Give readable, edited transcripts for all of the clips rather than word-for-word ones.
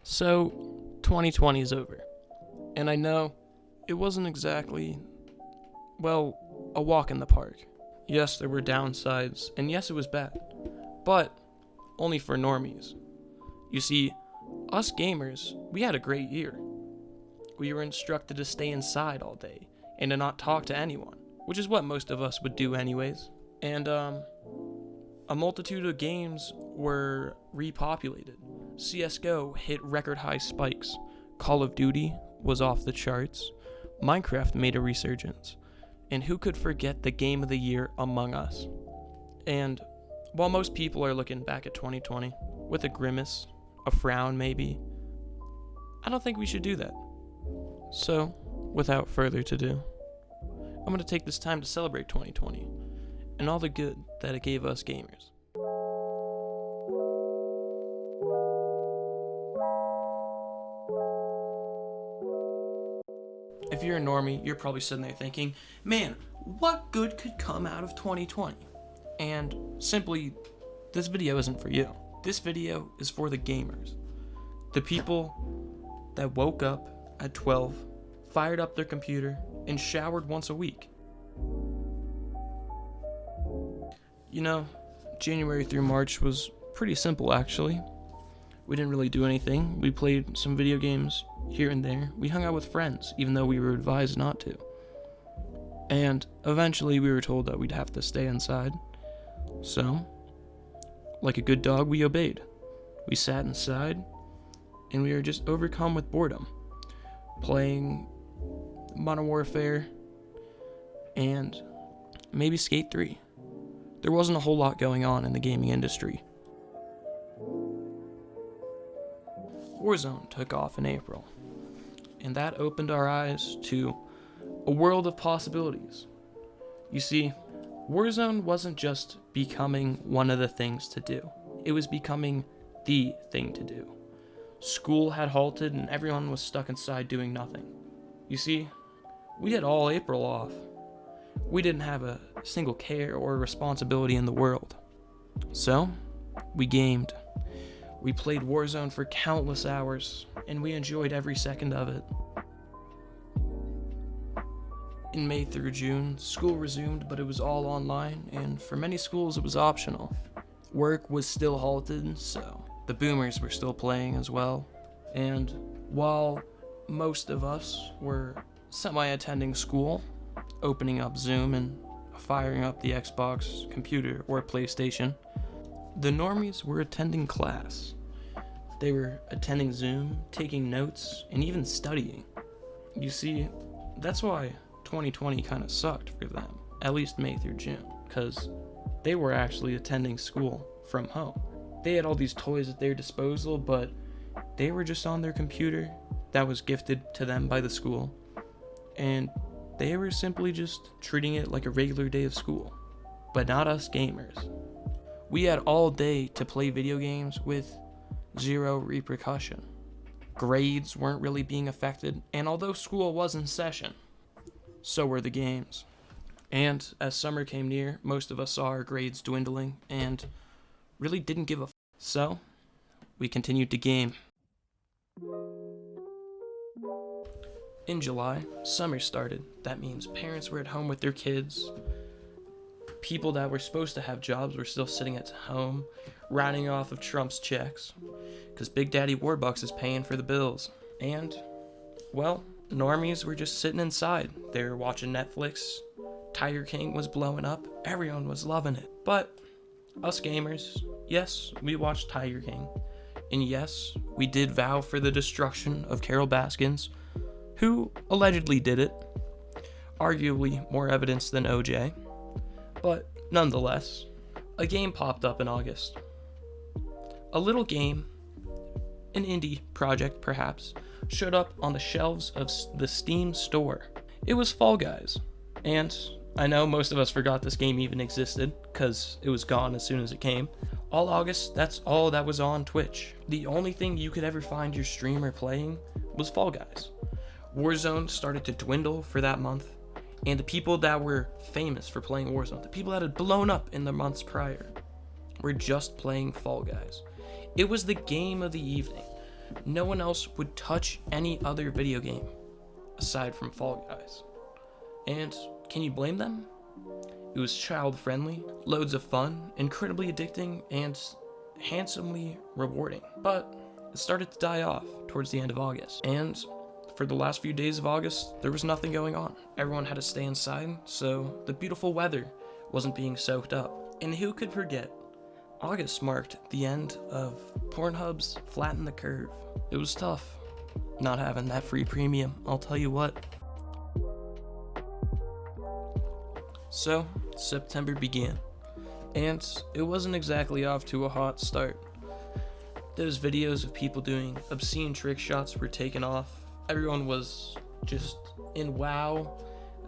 So, 2020 is over, and I know it wasn't exactly, well, a walk in the park. Yes, there were downsides, and yes, it was bad, but only for normies. You see, us gamers, we had a great year. We were instructed to stay inside all day and to not talk to anyone, which is what most of us would do anyways. And, a multitude of games were repopulated. CSGO hit record high spikes. Call of Duty was off the charts. Minecraft made a resurgence. And who could forget the game of the year Among Us? And while most people are looking back at 2020 with a grimace, a frown maybe, I don't think we should do that. So, without further ado, I'm going to take this time to celebrate 2020 and all the good that it gave us gamers. If you're a normie, you're probably sitting there thinking, man, what good could come out of 2020? And simply, this video isn't for you. This video is for the gamers. The people that woke up at 12, fired up their computer, and showered once a week. You know, January through March was pretty simple actually. We didn't really do anything. We played some video games here and there. We hung out with friends, even though we were advised not to. And eventually we were told that we'd have to stay inside. So, like a good dog, we obeyed. We sat inside, and we were just overcome with boredom, playing Modern Warfare and maybe Skate 3. There wasn't a whole lot going on in the gaming industry. Warzone took off in April, and that opened our eyes to a world of possibilities. You see, Warzone wasn't just becoming one of the things to do, it was becoming the thing to do. School had halted and everyone was stuck inside doing nothing. You see, we had all April off. We didn't have a single care or responsibility in the world. So, we gamed. We played Warzone for countless hours, and we enjoyed every second of it. In May through June, school resumed, but it was all online, and for many schools it was optional. Work was still halted, so the boomers were still playing as well. And while most of us were semi-attending school, opening up Zoom and firing up the Xbox, computer, or PlayStation, the normies were attending class. They were attending Zoom, taking notes, and even studying. You see, that's why 2020 kind of sucked for them, at least May through June, because they were actually attending school from home. They had all these toys at their disposal, but they were just on their computer that was gifted to them by the school, and they were simply just treating it like a regular day of school. But not us gamers. We had all day to play video games with zero repercussion. Grades weren't really being affected, and although school was in session, so were the games. And as summer came near, most of us saw our grades dwindling and really didn't give a f. So, we continued to game. In July, summer started. That means parents were at home with their kids. People that were supposed to have jobs were still sitting at home, rounding off of Trump's checks, because Big Daddy Warbucks is paying for the bills. And, well, normies were just sitting inside. They were watching Netflix. Tiger King was blowing up. Everyone was loving it. But us gamers, yes, we watched Tiger King. And yes, we did vow for the destruction of Carol Baskins, who allegedly did it. Arguably more evidence than OJ. But nonetheless, a game popped up in August. A little game, an indie project perhaps, showed up on the shelves of the Steam store. It was Fall Guys. And I know most of us forgot this game even existed, because it was gone as soon as it came. All August, that's all that was on Twitch. The only thing you could ever find your streamer playing was Fall Guys. Warzone started to dwindle for that month, and the people that were famous for playing Warzone, the people that had blown up in the months prior, were just playing Fall Guys. It was the game of the evening. no one else would touch any other video game aside from Fall Guys. And can you blame them? It was child-friendly, loads of fun, incredibly addicting, and handsomely rewarding. But it started to die off towards the end of August. And for the last few days of August, there was nothing going on. Everyone had to stay inside, so the beautiful weather wasn't being soaked up. And who could forget? August marked the end of Pornhub's Flatten the Curve. It was tough not having that free premium, I'll tell you what. So, September began, and it wasn't exactly off to a hot start. Those videos of people doing obscene trick shots were taken off. Everyone was just in wow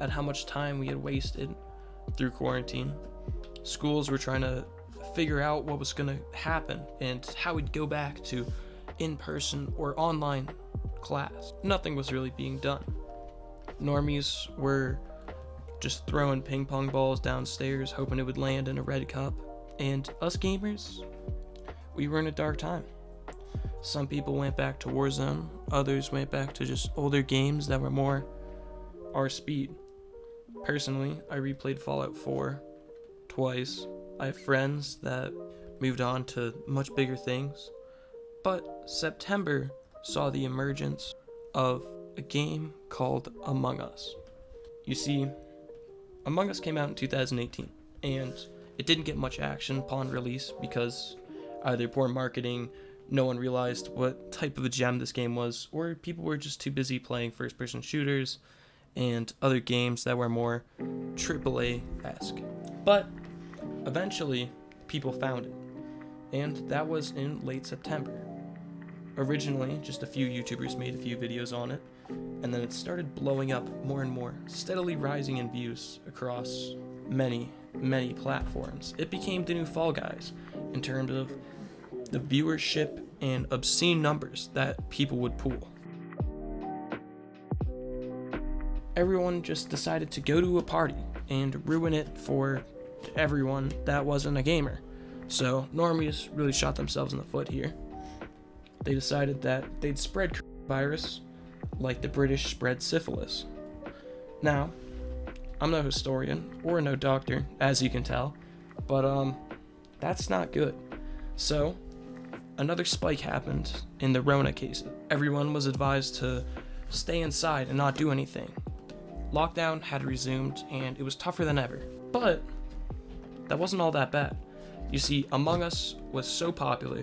at how much time we had wasted through quarantine. Schools were trying to figure out what was going to happen and how we'd go back to in-person or online class. Nothing was really being done. Normies were just throwing ping pong balls downstairs, hoping it would land in a red cup. And us gamers, we were in a dark time. Some people went back to Warzone, others went back to just older games that were more our speed. Personally, I replayed Fallout 4 twice. I have friends that moved on to much bigger things. But September saw the emergence of a game called Among Us. You see, Among Us came out in 2018, and it didn't get much action upon release because either poor marketing, no one realized what type of a gem this game was, or people were just too busy playing first-person shooters and other games that were more AAA-esque. But eventually, people found it, and that was in late September. Originally, just a few YouTubers made a few videos on it, and then it started blowing up more and more, steadily rising in views across many, many platforms. It became the new Fall Guys in terms of the viewership and obscene numbers that people would pool. Everyone just decided to go to a party and ruin it for everyone that wasn't a gamer. So normies really shot themselves in the foot here. They decided that they'd spread virus like the British spread syphilis. Now, I'm no historian or no doctor, as you can tell, but that's not good. So, another spike happened in the Rona cases. Everyone was advised to stay inside and not do anything. Lockdown had resumed, and it was tougher than ever. But that wasn't all that bad. You see, Among Us was so popular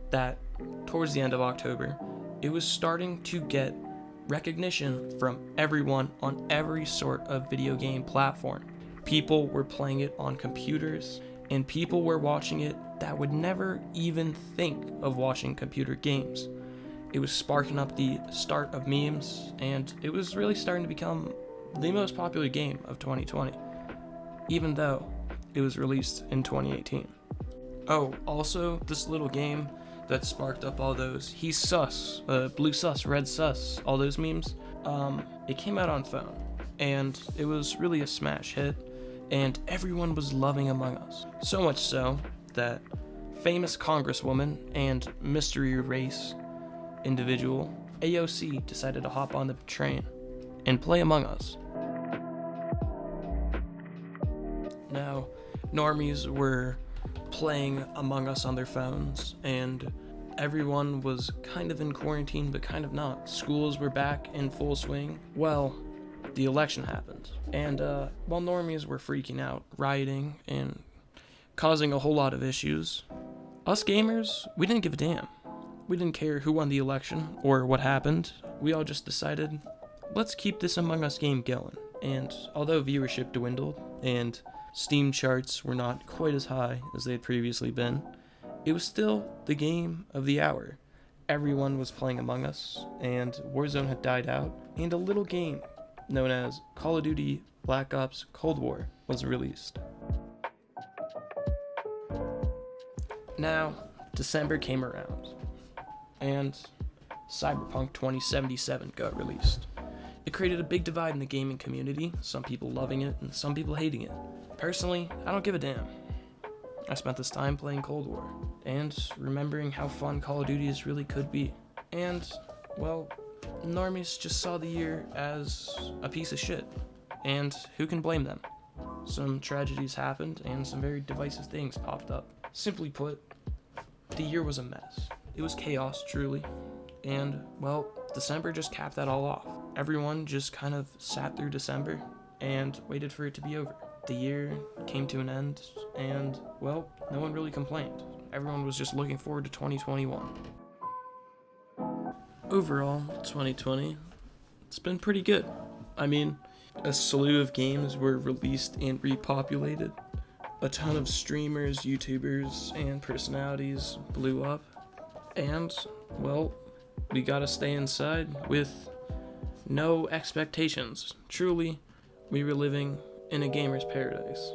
that towards the end of October, it was starting to get recognition from everyone on every sort of video game platform. People were playing it on computers, and people were watching it that would never even think of watching computer games. It was sparking up the start of memes, and it was really starting to become the most popular game of 2020, even though it was released in 2018. Oh, also, this little game that sparked up all those he's sus, blue sus, red sus, all those memes, it came out on phone, and it was really a smash hit, and everyone was loving Among Us. So much so that famous congresswoman and mystery race individual AOC decided to hop on the train and play Among Us. Now, normies were playing Among Us on their phones, and everyone was kind of in quarantine, but kind of not. Schools were back in full swing. Well, the election happened, and while normies were freaking out, rioting, and causing a whole lot of issues, us gamers, we didn't give a damn. We didn't care who won the election or what happened. We all just decided, let's keep this Among Us game going. And although viewership dwindled and Steam charts were not quite as high as they had previously been, it was still the game of the hour. Everyone was playing Among Us, and Warzone had died out, and a little game known as Call of Duty Black Ops Cold War was released. Now, December came around, and Cyberpunk 2077 got released. It created a big divide in the gaming community, some people loving it and some people hating it. Personally, I don't give a damn. I spent this time playing Cold War. and remembering how fun Call of Duty really could be. And, well, normies just saw the year as a piece of shit, and who can blame them? Some tragedies happened, and some very divisive things popped up. Simply put, the year was a mess. It was chaos, truly. And, well, December just capped that all off. Everyone just kind of sat through December and waited for it to be over. The year came to an end, and, well, no one really complained. Everyone was just looking forward to 2021. Overall, 2020, it's been pretty good. I mean, a slew of games were released and repopulated. A ton of streamers, YouTubers, and personalities blew up. And, well, we gotta stay inside with no expectations. Truly, we were living in a gamer's paradise.